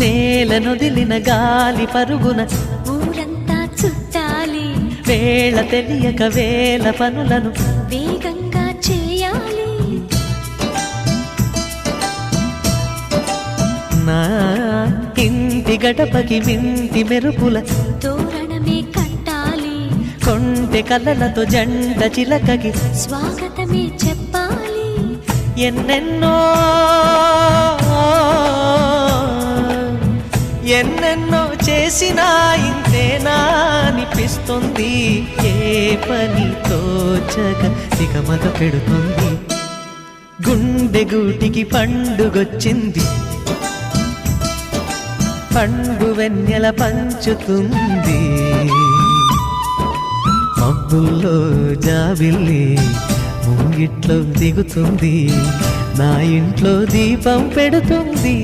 నేలనొదిలిన గాలి పరుగున ఊరంతా చుట్టాలి, వేళ తెలియక వేల పనులను వేగంగా చేయాలి. నా ఇంటి గడపకి వింటి మెరుపుల తోరణమే కట్టాలి, కొంటె కలలతో జంట చిలకకి స్వాగతమే చెప్పాలి. ఎన్నెన్నో ఎన్నెన్నో చేసినా ఇంతేనా అనిపిస్తుంది. ఏ పని తోచక దిగమగ పెడుతుంది. గుండె గూటికి పండుగొచ్చింది, పండు వెన్నెల పంచుతుంది. మబ్బుల్లో జాబిల్లి ముంగిట్లో దిగుతుంది, నా ఇంట్లో దీపం పెడుతుంది.